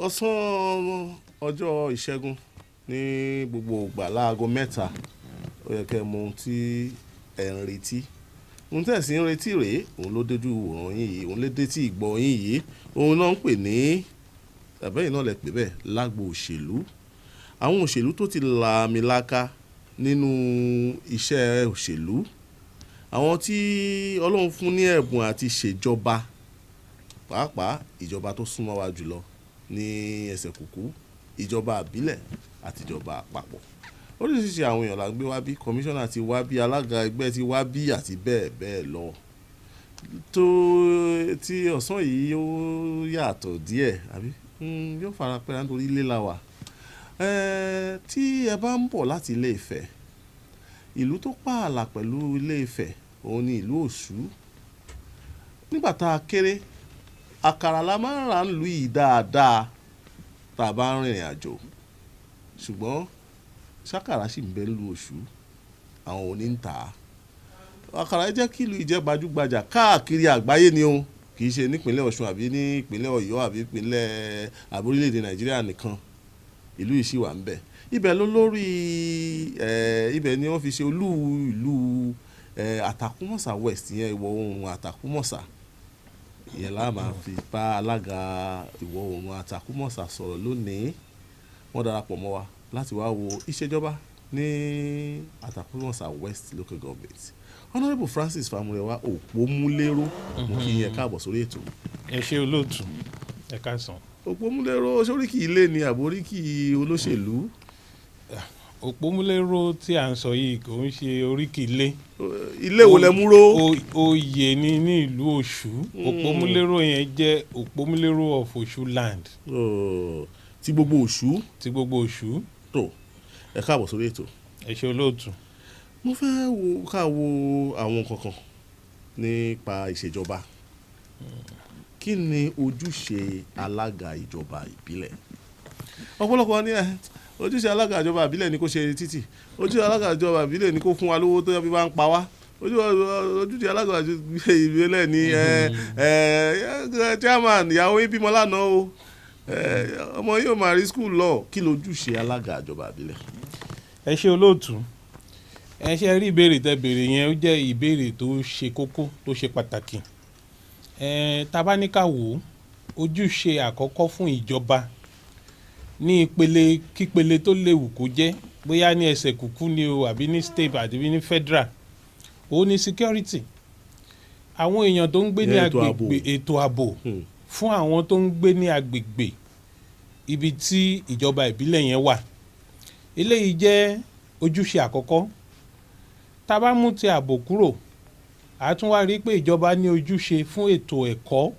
ọ̀sán ọjọ́ ìṣẹ́gun ní gbogbo ìgbà láago 3 ó yẹ kẹ́ mọ ohun tí ẹ̀ ń retí ohun tẹ́ sì ń retí rèé òun ló dójú òràn yín yìí òun ló dé tí ìgbọ́ yín yìí òun náà ń pè ní àbẹ́yìn náà lẹ pè bẹ́ẹ̀ lágbo òṣèlú àwọn òṣèlú tó ti làmìlaka nínú iṣẹ́ òṣèlú àwọn tí Ọlọ́run fún ní ẹ̀bùn àti ṣèjọba pàápàá ìjọba tó súnmọ́ wa jùlọ ní ẹsẹ̀ kùkú ìjọba àbílẹ̀ àti ìjọba àpapọ̀ oríṣiríṣi àwọn èèyàn la gbé wá bí kọmíṣánná ti wá bí alága ẹgbẹ́ ti wá bí àti bẹ́ẹ̀ bẹ́ẹ̀ lọ tó tí ọ̀sán yìí yóò yàtọ̀ díẹ̀ àbí yóò fara pẹ́ nítorí ilé la wà tí ẹ bá ń bọ̀ láti Ilé Ifẹ̀ ìlú tó pààlà pẹ̀lú Ilé Ifẹ̀ òun ni ìlú Òṣù nígbà tá a kéré àkàrà la máa ń rà ń lù yìí dáadáa tá a bá ń rìnrìn àjò ṣùgbọ́n ṣàkàrà sì ń bẹ lu Òṣù àwọn òní ń tà á àkàrà jẹ́ kí ìlú ìjẹ́ gbajúgbajà káàkiri àgbáyé ni o kì í ṣe nípínlẹ̀ Ọ̀ṣun àbí ní ìpínlẹ̀ Ọ̀yọ́ àbí ìpínlẹ̀ àbórílẹ̀-èdè Nàìjíríà nìkan ìlú yìí sì wà ń bẹ ibẹ̀ ló lórí ibẹ̀ ni wọ́n fi ṣe olú ìlú Àtàkùmọ̀sà West yẹn ìwọ̀ oòrùn Àtàkùmọ̀sà ìyẹn la máa fi bá alága ìwọ̀ oòrùn Àtàkùmọ̀sà sọ̀rọ̀ lónìí wọ́n darapọ̀ mọ́ wa láti wá wo ìṣèjọba ní Àtàkùmọ̀sà West Local Government Honourable Francis Famurawa Òpómúléró mo kí yín káàbọ̀ sórí ètò. ẹ ṣé olóòtú ẹ káàsán. Òpómúléró sóríkì ilé ni àbóríkì olóṣèlú. Òpómúléró tí à ń sọ yìí kò ń ṣe oríkì ilé. ilé wo lẹ mú ró. oyè ni ní ìlú Òṣù Òpómúléró yẹn jẹ́ Òpómúléró of Òṣù land. ti gbogbo Òṣù. ti gbogbo Òṣù. tó ẹ káàbọ̀ sórí ètò. ẹ ṣé olóòtú. mo fẹ́ ká wo àwọn kankan nípa ìṣèjọba kí ni ojúṣe alága ìjọba ìbílẹ̀ ọ̀pọ̀lọpọ̀ ní ojúṣe alága ìjọba ìbílẹ̀ ni kó ṣe títì ojúṣe alága ìjọba ìbílẹ̀ ni kó fún wa lówó tó yẹ bí bá ń pa wá ojúṣe alága ìbílẹ̀ ni chairman ìyàwó yín bímọ lánàá o ọmọ yóò máa rí skul lọ kí lójúṣe alága ìjọba ìbílẹ̀. ẹ ṣé olóòtú ẹ ṣe rí ìbéèrè tẹ́ béèrè yẹn ó jẹ́ ìbéèrè tó ṣe kókó tó ṣe pàtàkì tabaníkà wò ojúṣe àkọ́kọ́ fún ìjọba ní ìpele kípele tó léwu kó jẹ́ bóyá ní ẹsẹ̀ kùkú ni o àbí ní state àti ní federal ó ní security àwọn èèyàn tó ń gbé ní agbègbè ètò ààbò fún àwọn tó ń gbé ní agbègbè ibi tí ìjọba ìbílẹ̀ yẹn wà eléyìí jẹ́ ojúṣe àkọ́kọ́ tá bá mú ti ààbò kúrò a tún wá rí pé ìjọba ní ojúṣe fún ètò ẹ̀kọ́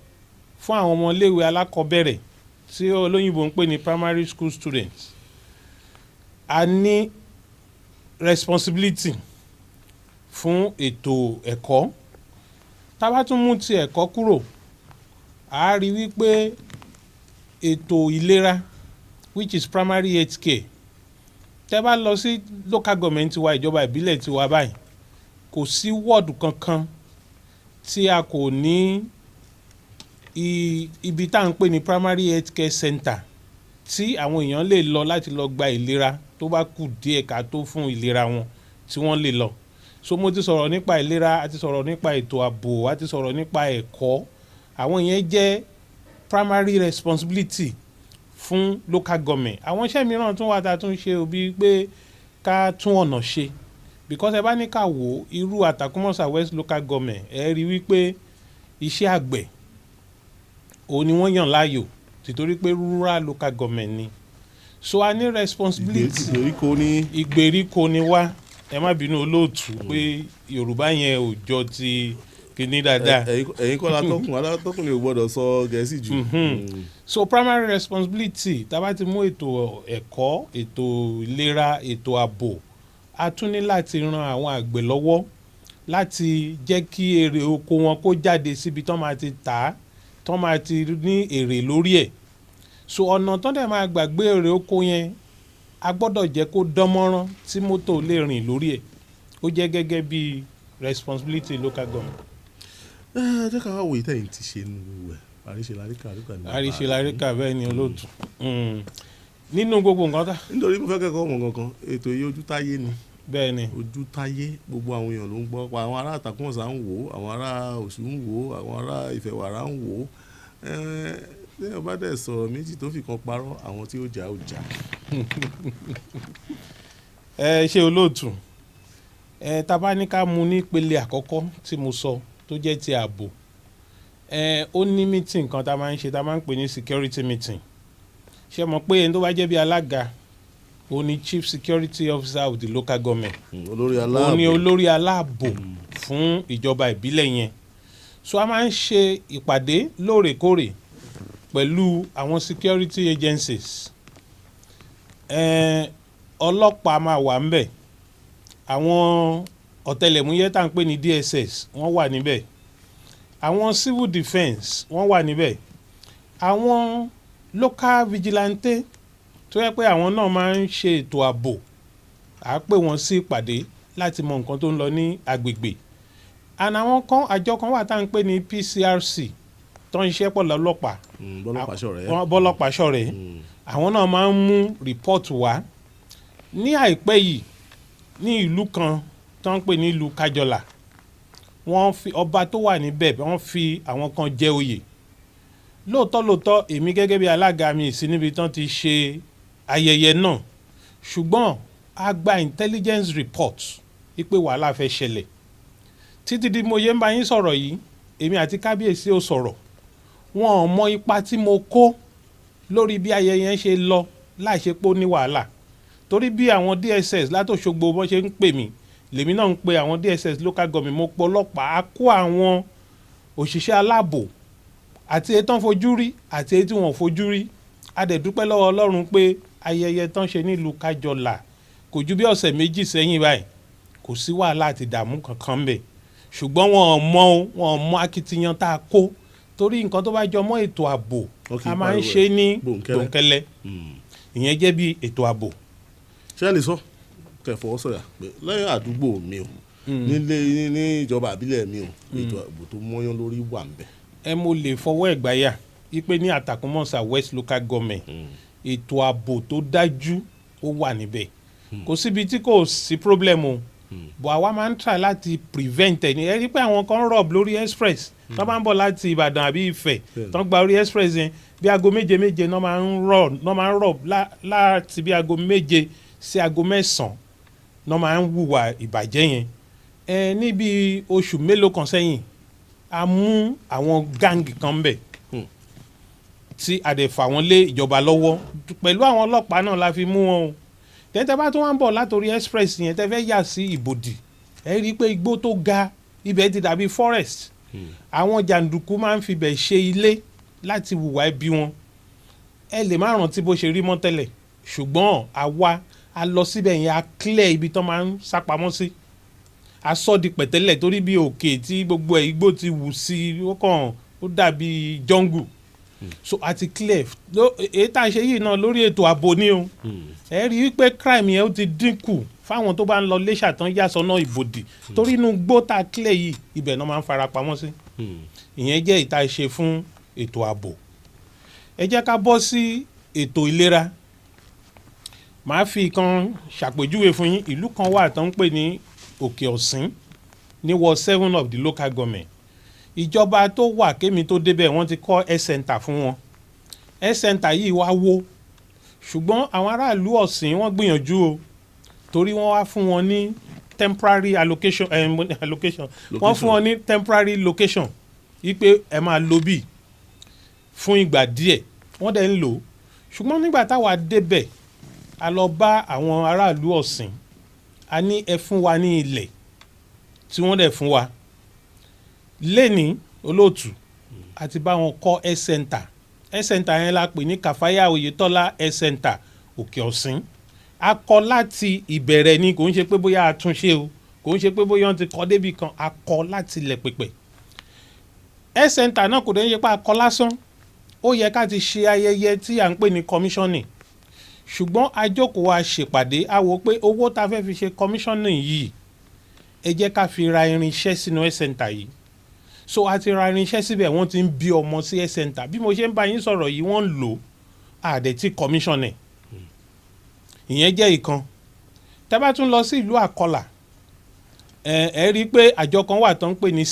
fún àwọn ọmọléèwé alákọ̀ọ́bẹ̀rẹ̀ tí olóyìnbó ń pè ní primary school students a ní responsibility fún ètò ẹ̀kọ́ tá bá tún mú ti ẹ̀kọ́ kúrò a rí wípé ètò ìlera which is primary health care tẹ́ bá lọ sí local government wa ìjọba ìbílẹ̀ tiwa báyìí kò sí wọ́ọ̀dù kankan tí a kò ní ibi tá à ń pè ní primary health care center tí àwọn èèyàn lè lọ láti lọ gba ìlera tó bá kù díẹ̀ ká tó fún ìlera wọn tí wọ́n lè lọ so mo ti sọ̀rọ̀ nípa ìlera a ti sọ̀rọ̀ nípa ètò ààbò a ti sọ̀rọ̀ nípa ẹ̀kọ́ àwọn yẹn jẹ́ primary responsibility fún local government àwọn iṣẹ́ mìíràn tún wà tá a tún ṣe òbí pé ká tún ọ̀nà ṣe because ẹ bá ní ká wò irú Àtàkùmọ̀sà West local government ẹ rí wípé iṣẹ́ àgbẹ̀ òun ni wọ́n yàn láàyò títorí pé rural local government ni so a ní responsibility ìgbèríko ni wá ẹ má bínú olóòtú pé Yorùbá yẹn ò jọ ti kìíní dáadáa. ẹ̀yin kọ́ látọ́kùn lè gbọ́dọ̀ sọ Gẹ̀ẹ́sì jù. so primary responsibility tá bá ti mú ètò ẹ̀kọ́ ètò ìlera ètò ààbò a tún ní láti ran àwọn àgbẹ̀ lọ́wọ́ láti jẹ́ kí èrè oko wọn kó jáde síbi tán máa ti tà á tán máa ti ní èrè lórí ẹ̀ so ọ̀nà tán dẹ̀ máa gbàgbé èrè oko yẹn a gbọ́dọ̀ jẹ́ kó dán mọ́rán tí mọ́tò lè rìn lórí ẹ̀ ó jẹ́ gẹ́gẹ́ bí responsibility local government. jẹ́ ká wá wo ìtẹ̀yìn ti ṣe nínú ẹ̀ àríṣe láríkà ní àríṣe láríkà bẹ́ẹ̀ ni olóòtú. Nínú gbogbo nǹkan tá. nítorí mo fẹ́ kẹ́kọ̀ọ́ ọmọ kankan ètò yìí ojú táyé ni. bẹ́ẹ̀ ni ojú táyé gbogbo àwọn èèyàn ló ń gbọ́ pa àwọn ará Àtàkùnmọ̀sá ń wò ó àwọn ará Òṣù ń wò ó àwọn ará Ìfẹ̀wàrà ń wò ó lẹ́yìn ọba dẹ̀ sọ̀rọ̀ méjì tó fi kan parọ́ àwọn tí ó jà ó jà. ṣé olóòtú tá bá ní ká mú ní ìpele àkọ́kọ́ tí mo sọ tó jẹ́ ti ààbò ó ní meeting kan tá máa ń ṣe tá máa ń pè ní security meeting ṣé mọ̀ pé ẹni tó bá jẹ́ bí alága ó ní chief security officer of the local government ó ní olórí aláàbò fún ìjọba ìbílẹ̀ yẹn so a máa ń ṣe ìpàdé lóòrèkóòrè pẹ̀lú àwọn security agencies ọlọ́pàá máa wà ń bẹ̀ àwọn ọ̀tẹlẹ̀múyẹ́ tá à ń pè ní DSS wọ́n wà níbẹ̀ àwọn civil defence wọ́n wà níbẹ̀ àwọn local vigilante tó yẹ pé àwọn náà máa ń ṣe ètò ààbò à pè wọ́n sí ìpàdé láti mọ nǹkan tó ń lọ ní agbègbè and àwọn kan àjọ kan wà tá à ń pè ní PCRC tó ń ṣiṣẹ́ pọ̀ lọ́lọ́pàá bọ́lọ́pàá ṣọ̀rẹ́ àwọn náà máa ń mú report wá ní àìpẹ́ yìí ní ìlú kan tó ń pè ní ìlú Kájọlà wọ́n fi ọba tó wà níbẹ̀ wọ́n fi àwọn kan jẹ oyè lóòótọ́ èmi gẹ́gẹ́ bí alága mi sí níbi tán ti ṣe ayẹyẹ náà ṣùgbọ́n a gba intelligence report wípé wàhálà fẹ́ ṣẹlẹ̀ títí di mo yẹ ń bá yín sọ̀rọ̀ yìí èmi àti kábíyèsí ò sọ̀rọ̀ wọn ò mọ ipa tí mo kó lórí bí ayẹyẹ ṣe lọ láì ṣe pé ó ní wàhálà torí bí àwọn DSS látòṣogbo bọ́n ṣe ń pè mí lèmi náà ń pe àwọn DSS local government mo pọ̀ ọlọ́pàá a kó àwọn òṣìṣẹ́ aláàbò àti èyí tán fojú rí àti èyí tí wọ́n fojú rí a dẹ̀ dúpẹ́ lọ́wọ́ Ọlọ́run pé ayẹyẹ tán ṣe nílùú Kájọlà kò ju bí ọ̀sẹ̀ méjì sẹ́yìn báyìí kò sí wàhálà àti ìdààmú kankan bẹ̀ ṣùgbọ́n wọn ò mọ akitiyan tá a kó torí nǹkan tó bá jọ mọ́ ètò ààbò a máa ń ṣe ní bòńkẹ́lẹ́ ìyẹn jẹ́ bí ètò ààbò. ṣé ẹ lè sọ kẹfọwọ́ sọ̀yà pé lẹ́yìn àdúgbò mi o nílé ní ìjọba àbílẹ̀ mi o ètò ààbò tó mọ́yán lórí wà ń bẹ̀. mo lè fọwọ́ ẹ̀ gbáyà wípé ní Àtàkùnmọ̀sà West Local Government ètò ààbò tó dájú ó wà níbẹ̀ kò síbi tí kò sí problem o bọ̀ àwa máa ń try láti prevent ẹ̀ ní ẹ rí pé àwọn kan rọ̀b lórí express tó bá ń bọ̀ láti Ìbàdàn àbí Ifẹ̀ tó ń gba orí express yẹn bí aago méje náà máa ń rọ̀b láti bí aago méje sí aago mẹ́sàn-án náà máa ń hùwà ìbàjẹ́ yẹn níbi oṣù mélòó kan sẹ́yìn a mú àwọn gáǹgì kan bẹ̀ tí a dẹ̀ fà wọ́n lé ìjọba lọ́wọ́ pẹ̀lú àwọn ọlọ́pàá náà la fi mú wọn o tẹ́tẹ́ bá tún wá ń bọ̀ látòrí express yẹn tẹ́ fẹ́ yà sí Ìbòdì ẹ rí i pé igbó tó ga ibẹ̀ ti dàbí forest àwọn jàǹdùkú máa ń fibẹ̀ ṣe ilé láti hùwà ẹbí wọn ẹ lè má rántí bó ṣe rí mọ́ tẹ́lẹ̀ ṣùgbọ́n àwa a lọ síbẹ̀ yẹn a clear ibi tó máa ń sápamọ́ sí a sọ di pẹ̀tẹ́lẹ̀ torí bí òkè tí gbogbo ẹ̀ igbó ti wù sí ó dàbí jungle so a ti clear èyí tá a ṣe yìí náà lórí ètò ààbò ni o ẹ rí i pé crime yẹn ó ti dínkù fáwọn tó bá ń lọ Iléṣà tán yà sọ́nà Ìbòdì torí inú gbó tá a clear yìí ibẹ̀ náà máa ń fara pamọ́ sí ìyẹn jẹ́ ìta ṣe fún ètò ààbò. Ẹ jẹ́ ká bọ́ sí ètò ìlera màá fi kan ṣàpèjúwe fún yín ìlú kan wà tó ń pè ní Òkè Ọ̀sìn ní ward 7 of the local government ìjọba tó wà kémi tó débẹ̀ wọ́n ti kọ́ health center fún wọn health center yìí wá wó ṣùgbọ́n àwọn aráàlú Ọ̀sìn wọ́n gbìyànjú o torí wọ́n wá fún wọn ní temporary allocation wọ́n fún wọn ní temporary location wípé ẹ máa lò bí fún ìgbà díẹ̀ wọ́n dẹ̀ ń lò ṣùgbọ́n nígbà táwa débẹ̀ a lọ bá àwọn aráàlú Ọ̀sìn a ní ẹ fún wa ní ilẹ̀ tí wọ́n dẹ̀ fún wa lẹ́ni olóòtú àti bá wọn kọ́ health center yẹn la pè ní Kàfáyà Oyètọ́lá health center Òkè Ọ̀sìn a kọ́ láti ìbẹ̀rẹ̀ ni kò ń ṣe pé bóyá a tún ṣe o kò ń ṣe pé bóyá wọ́n ti kọ́ débì kan a kọ́ láti ilẹ̀ pẹ̀pẹ̀ health center náà kò dẹ̀ ń ṣe pé a kọ́ lásán ó yẹ ká ti ṣe ayẹyẹ tí à ń pè ní commissioning ṣùgbọ́n a jókòó a ṣèpàdé a wò pé owó tá a fẹ́ fi ṣe commissioning yìí ẹ jẹ́ ká fi ra irinṣẹ́ sínú health center yìí so a ti ra irinṣẹ́ síbẹ̀ wọ́n ti ń bí ọmọ sí health center bí mo ṣe ń bá yín sọ̀rọ̀ yìí wọ́n ń lò àdẹ̀ tí commission ẹ̀ ìyẹn jẹ́ ìkan tẹ́ bá tún lọ sí ìlú Àkọlà ẹ rí i pé àjọ kan wà tó ń pè ní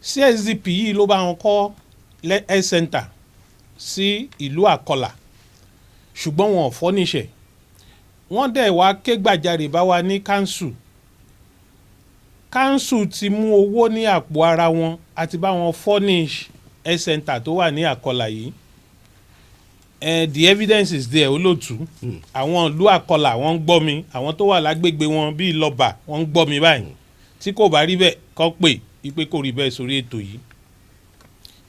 CSDP yìí ló bá wọn kọ́ health center sí ìlú Àkọlà ṣùgbọ́n wọn ò fọ́níṣẹ̀ wọ́n dẹ̀ wá ké gbàjarè bá wa ní council ti mú owó ní àpò ara wọn àti bá wọn furnish health center tó wà ní Àkọlà yìí the evidence is there olóòtú àwọn ìlú Àkọlà wọ́n ń gbọ́ mi àwọn tó wà lágbègbè wọn bíi Lọ́bà wọ́n ń gbọ́ mi báyìí tí kò bá rí bẹ́ẹ̀ kọ́ pé ipe kò rí bẹ́ẹ̀ sórí ètò yìí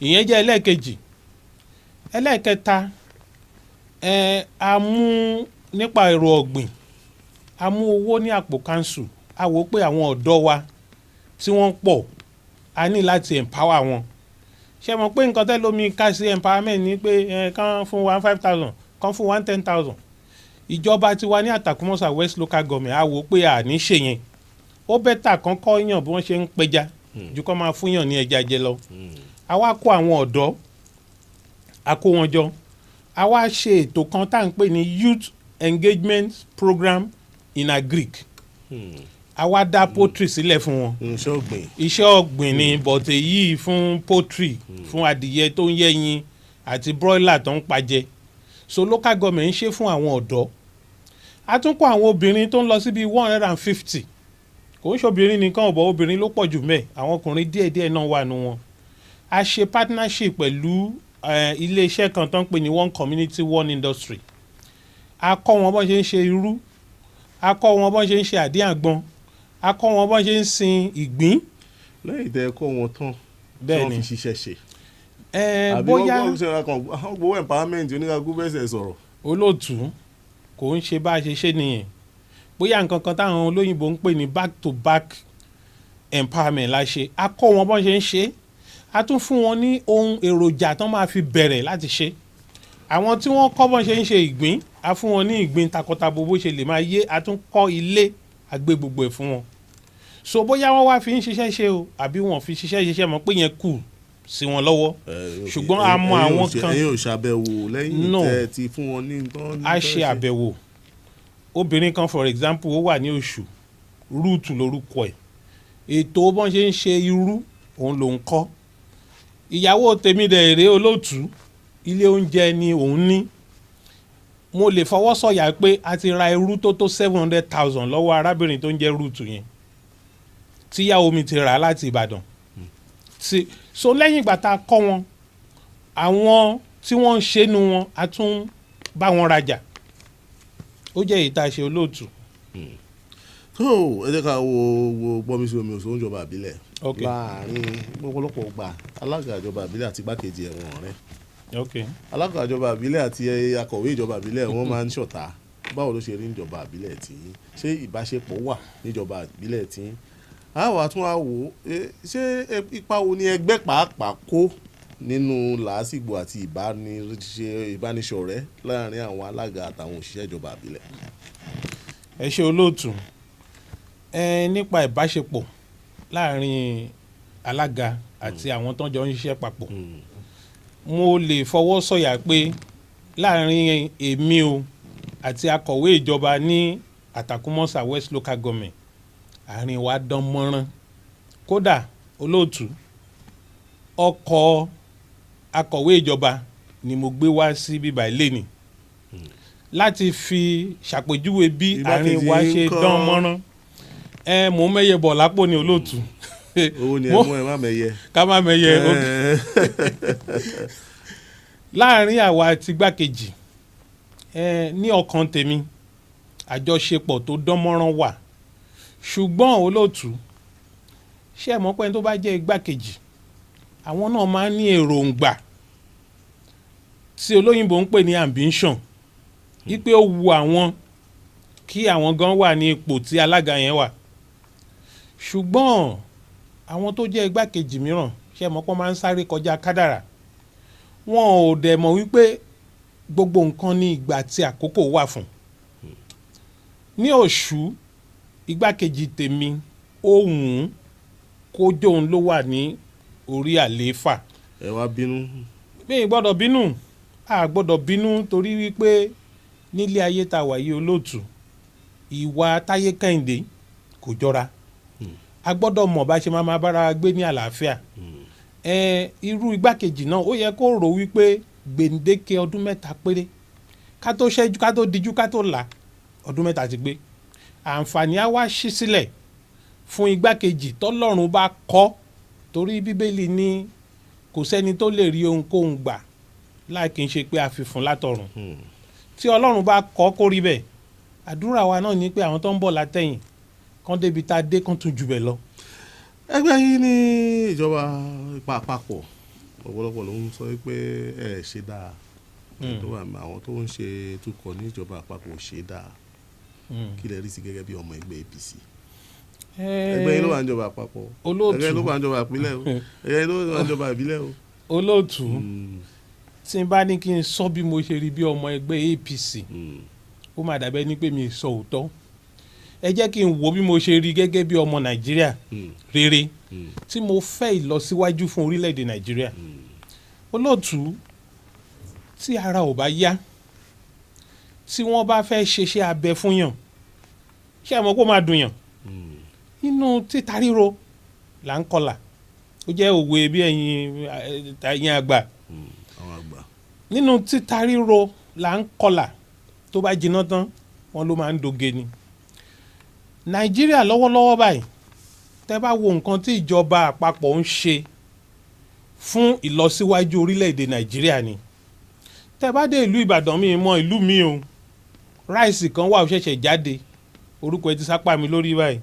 ìyẹn jẹ́ ẹlẹ́ẹ̀kejì ẹlẹ́ẹ̀kẹta a mú nípa èrò ọ̀gbìn a mú owó ní àpò council a wò pé àwọn ọ̀dọ́ wa tí wọ́n pọ̀ a ní láti empower wọn ṣe mọ̀ pé nǹkan tẹ́lómi ká sí empowerment ni pé kán fún wa 5,000 kán fún wa 10,000 ìjọba tiwa ní Àtàkùmọ́sà West Local Government a wò pé a ní ṣe yẹn ó bẹ́tà kán kọ́ yàn bí wọ́n ṣe ń pẹja ju kán máa fún yàn ní ẹja jẹ lọ a wá kó àwọn ọ̀dọ́ a kó wọn jọ a wá ṣe ètò kan tá à ń pè ní Youth Engagement Program in Agric a wá dá poultry sílẹ̀ fún wọn iṣẹ́ ọ̀gbìn ni but èyí fún poultry fún adìyẹ tó ń yẹ́yin àti broiler tó ń pajẹ so local government ń ṣe fún àwọn ọ̀dọ́ a tún kó àwọn obìnrin tó ń lọ síbi 150 kò ń ṣobìnrin nìkan ọ̀bọ̀ obìnrin ló pọ̀ jù mẹ́ àwọn ọkùnrin díẹ̀díẹ̀ náà wà nù wọn a ṣe partnership pẹ̀lú iléeṣẹ́ kan tó ń pè ní one community one industry a kọ́ wọn bọ́n ṣe ń ṣe irú a kọ́ wọn bọ́n ṣe ń ṣe àdíàgbọn a kọ́ wọn bọ́n ṣe ń sin ìgbín. lẹ́yìn tẹ́ ẹ kọ́ wọn tán tí wọ́n fi ṣiṣẹ́ ṣe. bóyá àbí wọ́n gbowó empowerment oníkàkú bẹ́sẹ̀ sọ̀rọ̀. olóòtú kò ń ṣe bá a ṣe ṣe nìyẹn bóyá nǹkan kan táwọn olóyìnbó ń pè ní back to back empowerment la ṣe a kọ́ wọn bọ́n ṣe ń ṣe a tún fún wọn ní ohun èròjà tán máa fi bẹ̀rẹ̀ láti ṣe àwọn tí wọ́n kọ́ bọ́n ṣe ń ṣe ìgbín a fún wọn ní ìgbín takọtabo bó ṣe lè máa yé a tún kọ́ ilé àgbé gbogbo ẹ̀ fún wọn so bóyá wọ́n wá fi ń ṣiṣẹ́ ṣe o àbí wọ́n fi ṣiṣẹ́ mọ́ pé yẹn kù sí wọn lọ́wọ́ ṣùgbọ́n a mọ àwọn kan ẹ̀yin ò ṣàbẹ̀wò lẹ́yìn tẹ́ ti fún wọn ní nǹkan. a ṣe àbẹ̀wò obìnrin kan for example ó wà ní Ọ̀ṣù rúùtù lórúkọ ẹ̀ ètò bọ́n ṣe ń ṣe irú òun lòún kọ́ ìyàwó tèmi dẹ̀ rèé olóòtú ilé oúnjẹ ni òun ní mo lè fọwọ́ sọ̀yà pé a ti ra irú tó tó 700,000 lọ́wọ́ arábìnrin tó ń jẹ́ rúùtù yẹn tíyàwó mi ti rà á láti Ìbàdàn so lẹ́yìn ìgbà tá a kọ́ wọn àwọn tí wọ́n ń ṣe nu wọn a tún bá wọn rajà ó jẹ́ èyí tá a ṣe olóòtú. tó ẹ jẹ́ ká wo gbọ́mi sí omi òṣòwò ìjọba àbílẹ̀ láàrin ọ̀pọ̀lọpọ̀ gbà alága ìjọba àbílẹ̀ àti igbákejì ẹ̀wọ̀n rẹ̀ alága ìjọba àbílẹ̀ àti akọ̀wé ìjọba àbílẹ̀ wọ́n máa ń ṣọ̀tá báwo ló ṣe rí níjọba àbílẹ̀ tí ṣé ìbáṣepọ̀ wà níjọba àbílẹ̀ tí àwa tún wá wò ó ṣé ipa wo ni ẹgbẹ́ pàápàá kó nínú làásìgbò àti ìbánisọ̀rẹ́ láàrin àwọn alága àtàwọn òṣìṣẹ́ ìjọba àbílẹ̀. ẹ ṣe olóòtú nípa ìbáṣepọ̀ láàrin alága àti àwọn tó ń jọ ń ṣiṣẹ́ papọ̀ mo lè fọwọ́ sọ̀yà pé láàrin èmi o àti akọ̀wé ìjọba ní Àtàkùmọ́sà West Local Government àárín wa dán mọ́rán kódà olóòtú ọkọ̀ akọ̀wé ìjọba ni mo gbé wá sí bíbá ilé ni láti fi ṣàpèjúwe bí àárín wa ṣe dán mọ́rán mò ń mẹ́yẹ bọ̀ lápò ní olóòtú. owó ni ẹ mú ẹ má mẹ́yẹ. ká má mẹ́yẹ láàrin àwa àti igbákejì ní ọkàn tèmi àjọṣepọ̀ tó dán mọ́rán wà ṣùgbọ́n olóòtú ṣé ẹ mọ̀ pé tó bá jẹ́ igbákejì àwọn náà máa ń ní èròǹgbà tí olóyìnbó ń pè ní ambition wípé ó wu àwọn kí àwọn gan wà ní ipò tí alága yẹn wà ṣùgbọ́n àwọn tó jẹ́ igbákejì mìíràn ṣé ẹ mọ̀ pé wọ́n máa ń sáré kọjá kádàrà wọn ò dẹ̀ mọ̀ wípé gbogbo nǹkan ní ìgbà tí àkókò wà fún ní Ọ̀ṣù igbákejì tèmi ó wù ú kó jóun ló wà ní orí àlééfà. ẹ wá bínú. mi gbọ́dọ̀ bínú a gbọ́dọ̀ bínú torí wípé nílé ayé tá wà yìí olóòtú ìwà Táyé Kẹ́hìndé kò jọra a gbọ́dọ̀ mọ̀ bá ṣe máa bára gbé ní àlàáfíà irú igbákejì náà ó yẹ kó rò wípé gbèǹdéke ọdún 3 péré ká tó ṣẹ́jú ká tó dijú ká tó là ọdún 3 ti gbé àǹfààní á wá ṣí sílẹ̀ fún igbákejì tọ́lọ́run bá kọ́ torí bíbélì ní kò sẹ́ni tó lè rí ohunkóhun gbà láì kí n ṣe pé a fi fún látọ̀run tí ọlọ́run bá kọ́ kó rí bẹ́ẹ̀ àdúrà wa náà ni pé àwọn tó ń bọ̀ látẹ̀yìn kán débi tá a dé kán tún jù bẹ́ẹ̀ lọ. ẹgbẹ́ yìí ní ìjọba àpapọ̀ ọ̀pọ̀lọpọ̀ ló ń sọ pé ẹ ṣe dáa àwọn tó ń ṣe tukọ̀ ní ìjọba àpapọ̀ ṣe dáa kí lè rí sí gẹ́gẹ́ bí ọmọ ẹgbẹ́ APC. ẹgbẹ́ yìí ló wà ní ìjọba àpapọ̀ ẹgbẹ́ yìí ló wà ní ìjọba ìpínlẹ̀ o ẹgbẹ́ yìí ló wà ní ìjọba ìbílẹ̀ o. olóòtú tí n bá ní kí n sọ bí mo ṣe rí bí ọmọ ẹgbẹ́ APC ó máa dàbẹ́ ní pé mi sọ òótọ́ ẹ jẹ́ kí n wo bí mo ṣe rí gẹ́gẹ́ bí ọmọ Nàìjíríà rere tí mo fẹ́ ìlọsíwájú fún orílẹ̀-èdè Nàìjíríà. olóòtú tí ara ò bá yá tí wọ́n bá fẹ́ ṣeṣẹ́ abẹ fún yàn ṣé ẹ mọ̀ kó máa dùn yàn inú títa ríro là ń kọlà ó jẹ́ òwe bí ẹ̀yin àgbà nínú títa ríro là ń kọlà tó bá jiná tán wọn ló máa ń doge ni. Nàìjíríà lọ́wọ́lọ́wọ́ báyìí tẹ́ bá wo nǹkan tí ìjọba àpapọ̀ ń ṣe fún ìlọsíwájú orílẹ̀-èdè Nàìjíríà ni tẹ́ bá dé ìlú Ìbàdàn mi mọ ìlú mi o ráìsì kan wà ó ṣẹ̀ṣẹ̀ jáde orúkọ ẹ ti sápá mi lórí báyìí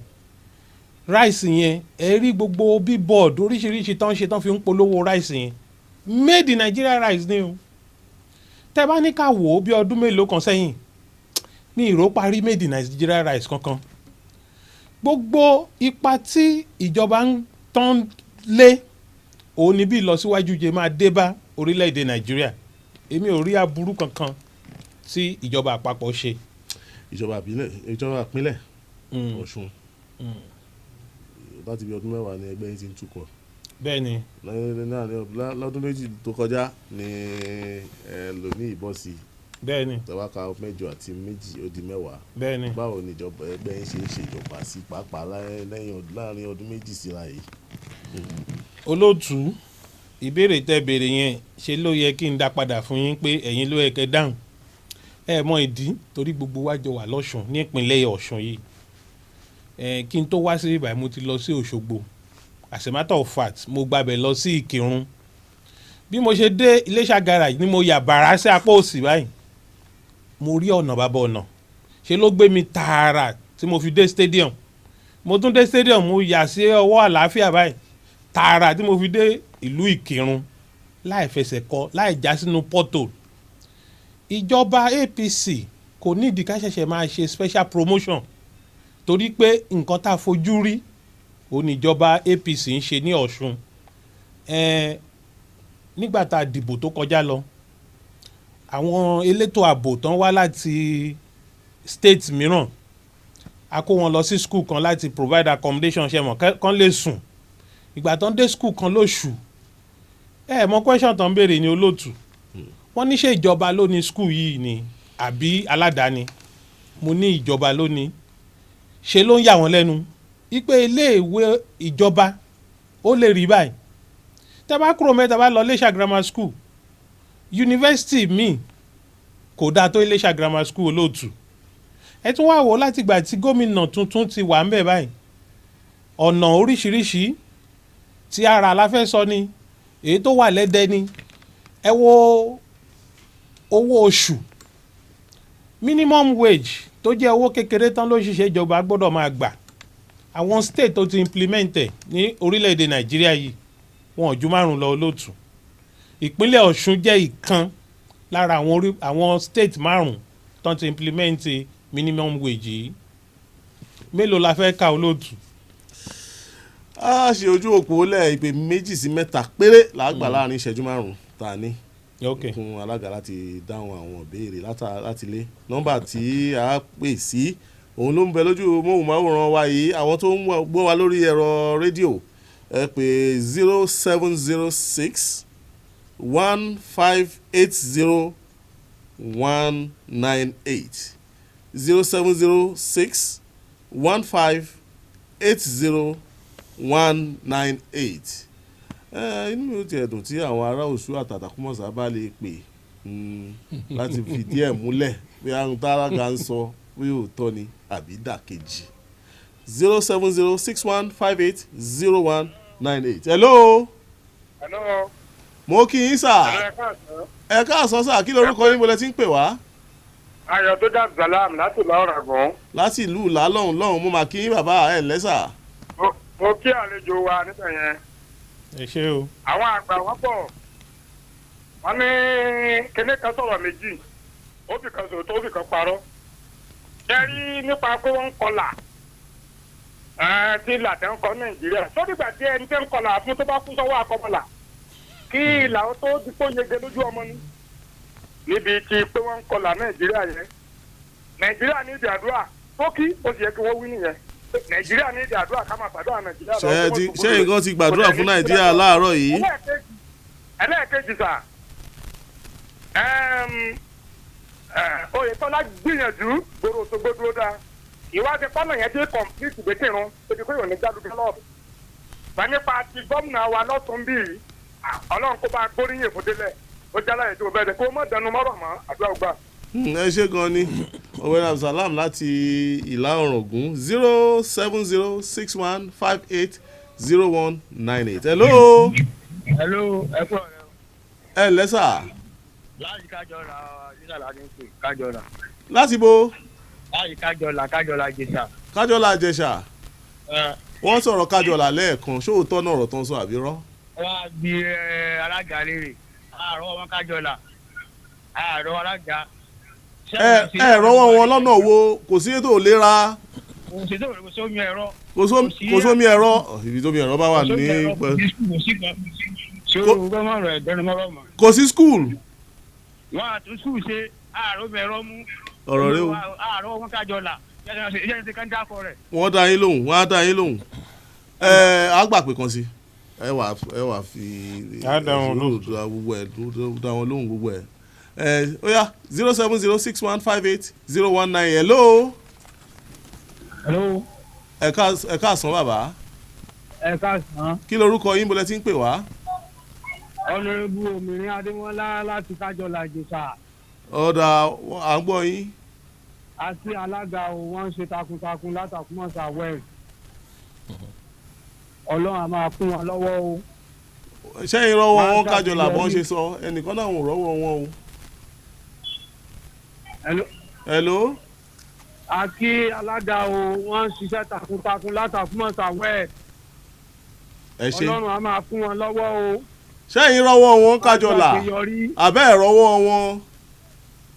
ráìsì yẹn ẹ rí gbogbo bíbọ̀dù oríṣiríṣi tán ṣe tán fi ń polówó ráìsì yẹn made in Nigeria rice ni o tẹ́ bá ní ká wò ó bí ọdún mélòó kan sẹ́yìn ní ìró parí made in Nigeria rice kankan gbogbo ipa tí ìjọba ń tán lé òun ni bí ìlọsíwájú jẹ máa dé bá orílẹ̀-èdè Nàìjíríà èmi ò rí aburú kankan tí ìjọba àpapọ̀ ṣe. ìjọba ìpínlẹ̀ Ọ̀ṣun láti bí ọdún 10 ni ẹgbẹ́ yìí ti ń tukọ̀. bẹ́ẹ̀ni. lọ́dún 2 tó kọjá ni ẹ lò ní ìbọn sí. bẹ́ẹ̀ni. tẹ̀wáka 8 àti 2 ó di 10. bẹ́ẹ̀ni. báwo ni ìjọba ẹgbẹ́ yìí ṣe ń ṣèjọba sí pàápàá láàrin ọdún 2 síra yìí. olóòtú ìbéèrè tẹ́ béèrè yẹn ṣe ló yẹ kí n dá padà fún yín pé ẹ̀yin ló yẹ kẹ́ dáhùn ẹ mọ ìdí torí gbogbo wa jọ wà lọ́ṣun ní ìpínlẹ̀ Ọ̀ṣun yìí kí n tó wá sí ibà mo ti lọ sí Òṣogbo as a matter of fact mo gbàbẹ̀ lọ sí Ìkìrun bí mo ṣe dé Iléṣà garage ni mo yà bàrà sí apá òsì báyìí mo rí ọ̀nà bàbá ọ̀nà ṣe ló gbé mi tààrà tí mo fi dé stadium mo tún dé stadium mo yà sí ọwọ́ àlàáfíà báyìí tààrà tí mo fi dé ìlú Ìkìrun láì fẹsẹ̀ kọ láì já sínú pọ́tò. ìjọba APC kò nídìí ká ṣẹ̀ṣẹ̀ máa ṣe special promotion torí pé nǹkan tá a fojú rí òun ni ìjọba APC ń ṣe ní Ọ̀ṣun. nígbà tá a dìbò tó kọjá lọ àwọn elétò ààbò tán wá láti state mìíràn a kó wọn lọ sí school kan láti provide accommodation ṣe mọ̀ kán lè sùn ìgbà tán dé school kan lóṣù mọ question tán béèrè ní olóòtú wọ́n ní ṣé ìjọba ló ní school yìí ni àbí aládàáni mo ní ìjọba ló ní ṣe ló ń yà wọ́n lẹ́nu wípé iléèwé ìjọba ó lè rí báyìí tẹ́ bá kúrò mẹ́ta bá lọ Iléṣà grammar school yunifásitì míì kò dáa tó Iléṣà grammar school olóòtú ẹ tún wá wò láti ìgbà tí gómìnà tuntun ti wà ń bẹ̀ báyìí ọ̀nà oríṣiríṣi tí ara la fẹ́ sọ ni èyí tó wà lẹ́dẹ́ ni ẹ wo owó oṣù minimum wage tó jẹ́ owó kékeré tán ló ṣiṣẹ́ ìjọba gbọ́dọ̀ máa gbà àwọn state tó ti implement ẹ̀ ní orílẹ̀-èdè Nàìjíríà yìí wọn ò ju 5 lọ olóòtú ìpínlẹ̀ Ọ̀ṣun jẹ́ ìkan lára àwọn state 5 tán ti implement minimum wage yìí mélòó la fẹ́ ka olóòtú. a ṣe ojú òpó lẹ̀ ìpè 2 sí 3 péré làágbà láàrin ìṣẹ́jú 5 tá a ní fún alága láti dáhùn àwọn ìbéèrè láti lé nọ́mbà tí a pè sí òun ló ń bẹ lójú móhùnmáwòrán wa yìí àwọn tó ń gbọ́ wa lórí ẹ̀rọ rédíò ẹ pè 0706 1580 198 0706 1580 198. Inú mi ò tiẹ̀ dùn tí àwọn ará Òṣù àtàtàkùmọ̀sá bá lè pè láti fìdí ẹ̀ múlẹ̀ bí àwọn tálága ń sọ bí òótọ́ ni àbí dàkejì. 07061580198. Hello. Hello. Mo kí yín sà. Ẹ káàsán sà, kí lorúkọ yín bọ́lẹ̀ tí ń pè wá? Ayọ̀ tó dá Salam láti lọ́ọ̀rọ̀ gan. Láti ìlú lọ́hùn mo máa kí yín bàbá ẹ̀ lẹ́sà. Mo kí àlejò wa níbẹ̀ yẹn. ẹ ṣé o. Àwọn àgbà wọ́n pọ̀. Wọ́n ní kíní kan sọ̀rọ̀ méjì. Ó fi kan sòótọ́, ó fi kan parọ́. Ṣé rí nípa pé wọ́n ń kọlà? Tí làtẹ̀ ń kọ Nàìjíríà. Sọ́dìgbà tí ẹni tẹ́ ń kọlà fún tó bá kú sọ́wọ́ àkọ́mọ́là. Kí ìlàwọ́ tó dípò yege lójú ọmọ ní. Níbi tí pé wọ́n ń kọlà Nàìjíríà yẹn. Nàìjíríà ní ìdí àdúrà. Ó kí ó sì yẹ kí wọ́n wí nìyẹn. Nàìjíríà ní ìdí àdúrà ká máa ṣàdúrà Nàìjíríà. Ṣé nǹkan ti gbàdúrà fún Nàìjíríà láàárọ̀ yìí? Ẹlẹ́ẹ̀kejì sà. Oyètọ́lá gbìyànjú gbòòrò Òṣogbo dúró dáa. Ìwádìí pọ́nà yẹn dé kọ̀m̀pìtì gbẹ́kẹ̀rún ebi kó yóò ní jádùúgbẹ́ lọ́ọ̀bù. Bá nípa ti gómìnà wa lọ́tún bíi Ọlọ́run kó bá gbóríyìn fún délẹ̀ ó jálá ètò ìbẹ̀rẹ̀ kó mọ̀ dẹnu mọ́rọ̀ mọ́ àdúrà ògbà. Ẹ ṣé gan ni ọ̀wẹ́rẹ́ Abdulsalam láti Ìlà Ọ̀ràngún 07061580198. Hello. Hello, ẹ kúrò rẹ. Ẹ lẹ́sà. Láti Kájọlá nígbà láti ń pè Kájọlá. Láti bo? Láti Kájọlá Jẹ̀ṣà. Kájọlá Jẹ̀ṣà. Wọ́n sọ̀rọ̀ Kájọlá lẹ́ẹ̀kan ṣóòótọ́ náà ọ̀rọ̀ tó ń sọ àbí rọ́? Wọ́n á bí alága léèrè. Àárọ̀ wọn Kájọlá. Àárọ̀ alága. Ẹ rọ́wọ́ wọn lọ́nà wo kò sí ètò ìlera? Kò sí omi ẹ̀rọ. Kò sómi ẹ̀rọ ibi tómi ẹ̀rọ bá wà ní. Kò sí skul. Wọ́n á tún skul ṣe àárọ̀ omi ẹ̀rọ mú. Ọ̀rọ̀ rẹ o. Àárọ̀ wọn Kájọlá. Wọ́n dá yín lóhùn, wọ́n á dá yín lóhùn. Á gbà pé kan sí. Ẹ wà fi dá wọn lóhùn gbogbo ẹ̀. Ó yá 07061580198. Hello. Hello. Ẹ káàsán bàbá. Ẹ káàsán. Kí lorúkọ yín bọ́lẹ̀ tí ń pè wá? Honorable Ominira Adémọ́lá láti Kájọlá Jẹ̀ṣà. Ọ̀dà à ń gbọ́ yín. Àti alága wọ́n ń ṣe takuntakun látàkùmọ̀sá west. Ọlọ́run a máa kún wọn lọ́wọ́ o. Ṣẹ́yìn rọ́wọ́ wọn Kájọlá bọ́n ṣe sọ ẹnìkan náà ò rọ́wọ́ wọn o. Hello. Àti alága wọ́n ń ṣiṣẹ́ takuntakun látàkùmọ̀sá west. Ẹ ṣé. Ọlọ́run a máa kún wọn lọ́wọ́ o. Ṣẹ́yìn rọ́wọ́ wọn Kájọlá àbẹ́ ẹ̀ rọ́wọ́ wọn.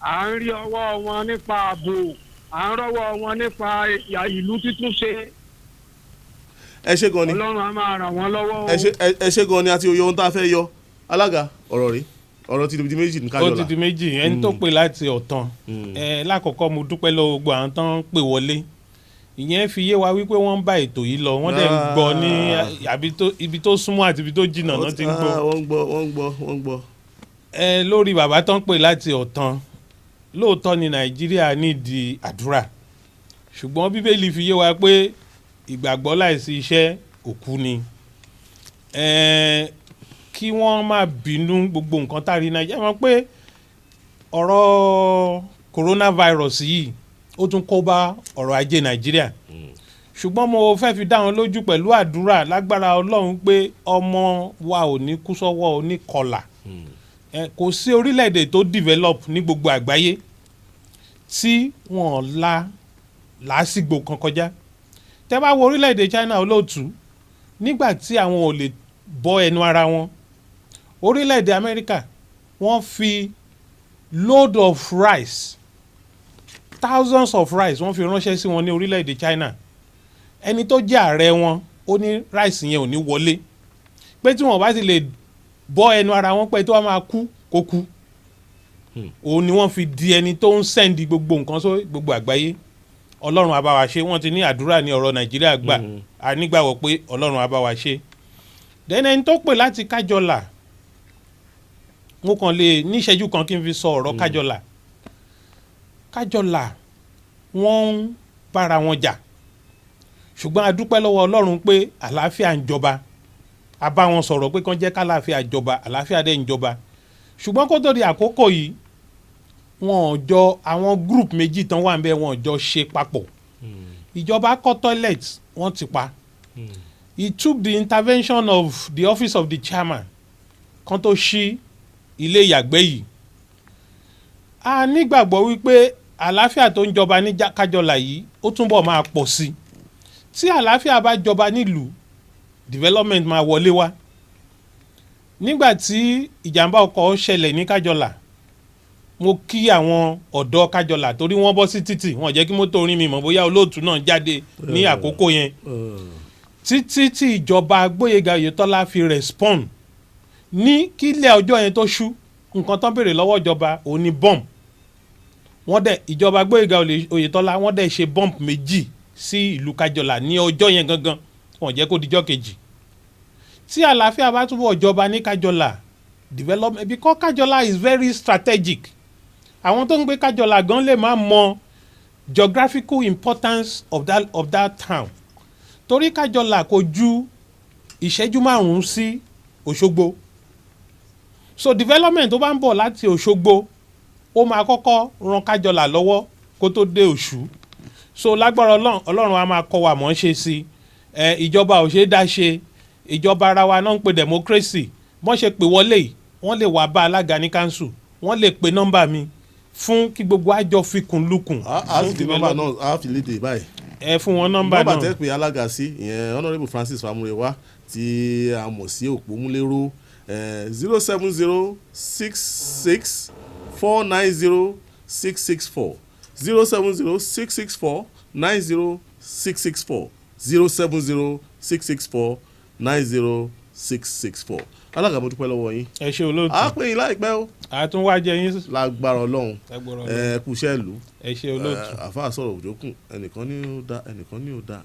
À ń rí ọwọ́ wọn nípa ààbò, à ń rọ́wọ́ wọn nípa ìlú títúnṣe. Ẹ ṣé gan ni. Ọlọ́run á máa ràn wọ́n lọ́wọ́ o. Ẹ ṣé gan ni àti oyè ohun tá a fẹ́ yọ. Alága ọ̀rọ̀ rí ọ̀rọ̀ ti di méjì ní Kájọlá. Ó ti di méjì ẹni tó pè láti Ọ̀tàn. Lákọ̀ọ́kọ́ mo dúpẹ́ lọ́wọ́ gbogbo àwọn tán ń pè wọlé. Ìyẹn fi yé wa wípé wọ́n ń bá ètò yìí lọ wọ́n dẹ̀ ń gbọ́ ní ibi tó súnmọ́ àti ibi tó jìnnà náà ti ń gbọ́. Wọ́n gbọ́. Lórí bàbá tán pè láti Ọ̀tàn lóòótọ́ ni Nàìjíríà nídìí àdúrà ṣùgbọ́n Bíbélì fi yé wa pé ìgbàgbọ́ láìsí iṣẹ́ òkú ni. Kí wọ́n má bínú gbogbo nǹkan tá a rí Nàìjíríà mọ̀ pé ọ̀rọ̀ coronavirus yìí ó tún kó bá ọ̀rọ̀ ajé Nàìjíríà ṣùgbọ́n mo fẹ́ fi dá wọn lójú pẹ̀lú àdúrà lágbára Ọlọ́run pé ọmọ wa ò ní kú sọ́wọ́ oníkọlà. Kò sí orílẹ̀-èdè tó develop ní gbogbo àgbáyé tí wọ́n la làásìgbò kan kọjá. Tẹ́ bá wo orílẹ̀-èdè China olóòtú nígbà tí àwọn ò lè bọ́ ẹnu ara wọn. Orílẹ̀-èdè Amẹ́ríkà wọ́n fi load of rice thousands of rice wọ́n fi ránṣẹ́ sí wọn ní orílẹ̀-èdè China. Ẹni tó jẹ́ ààrẹ wọn ó ní rice yẹn ò ní wọlé pé tí wọ́n bá ti lè bọ́ ẹnu ara wọn pé tó wá máa kú kó kú. Òun ni wọ́n fi di ẹni tó ń sẹ́ndì gbogbo nǹkan sórí gbogbo àgbáyé. Ọlọ́run á bá wa ṣe wọ́n ti ní àdúrà ní ọ̀rọ̀ Nàìjíríà gbà a nígbàgbọ́ pé Ọlọ́run á bá wa ṣe. then ẹni tó pè láti Kájọlà mo kàn lè ní ìṣẹ́jú kan kí n fi sọ ọ̀rọ̀ Kájọlà. Kájọlà wọ́n ń bára wọn jà ṣùgbọ́n a dúpẹ́ lọ́wọ́ Ọlọ́run pé àlàáfíà ń jọba a bá wọn sọ̀rọ̀ pé kán jẹ́ kálàáfíà jọba àlàáfíà dẹ̀ ń jọba ṣùgbọ́n kó tó di àkókò yìí wọn ò jọ àwọn group méjì tán wà ń bẹ wọn ò jọ ṣe papọ̀ ìjọba kọ́ toilet wọ́n ti pa it took the intervention of the office of the chairman kan tó ṣí ilé ìyàgbẹ́ yìí a nígbàgbọ́ wípé àlàáfíà tó ń jọba ní Kájọlà yìí ó túnbọ̀ máa pọ̀ sí tí àlàáfíà bá jọba nílùú development máa wọlé wá nígbà tí ìjàmbá ọkọ̀ ṣẹlẹ̀ ní Kájọlà mo kí àwọn ọ̀dọ́ Kájọlà torí wọ́n bọ́ sí títì wọ́n jẹ́ kí mọ́tò orin mi mọ̀ bóyá olóòtú náà jáde ní àkókò yẹn títí tí ìjọba Gbóyèga Oyètọ́lá fi respond ní kílẹ̀ ọjọ́ yẹn tó ṣú nǹkan tán béèrè lọ́wọ́ ìjọba òun ni bomb wọ́n dẹ̀ ìjọba Gbóyèga Oyètọ́lá wọ́n dẹ̀ ṣe bomb méjì sí ìlú Kájọlà ní ọjọ́ yẹn gangan wọ́n jẹ́ kó dijọ́ kejì tí àlàáfíà bá túbọ̀ jọba ní Kájọlà development because Kájọlà is very strategic àwọn tó ń gbé Kájọlà gan lè má mọ geographical importance of that town torí Kájọlà kò ju ìṣẹ́jú 5 sí Òṣogbo so development tó bá ń bọ̀ láti Òṣogbo ó máa kọ́kọ́ ran Kájọlà lọ́wọ́ kó tó dé Òṣù so lágbára Ọlọ́run a máa kọ́ wa mọ̀ ń ṣe sí ìjọba ò ṣe é dá ṣe ìjọba ara wa náà ń pe democracy wọ́n ṣe pè wọlé yìí wọ́n lè wá bá alága ní council wọ́n lè pe nọ́mbà mi fún kí gbogbo àjọ fikùn lukùn. a sì fi nọ́mbà náà a fi léde báyìí. ẹ fún wọn nọ́mbà náà. nọ́mbà tẹ́ pé alága sí ìyẹn honourable Francis Famurawa tí a mọ̀ sí Òpómúléró 07066490664 07066490664 07066490664 alága mo dúpẹ́ lọ́wọ́ yín. ẹ ṣé olóòtú. a pè yín láìpẹ́ o. a tún wá jẹ yín. lágbára Ọlọ́run kú iṣẹ́ ìlú. ẹ ṣé olóòtú. àfáà sọ̀rọ̀ òjòkùn ẹnìkan ní ó dá ẹnìkan ní ó dá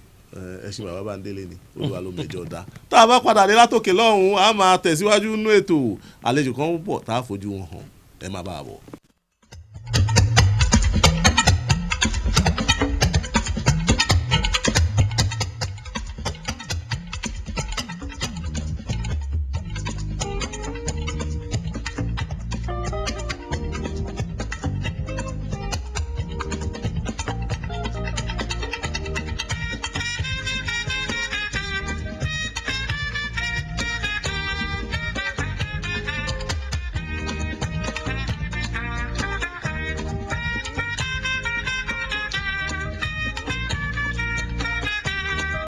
ẹṣin bàbá bá ń délé ni Olúwa ló mẹjọ dá. tá a bá padà dé látòkè lọ́hùn-ún a máa tẹ̀síwájú nínú ètò àlejò kan pọ̀ tá a fojú wọn hàn ẹ má bàa bọ̀.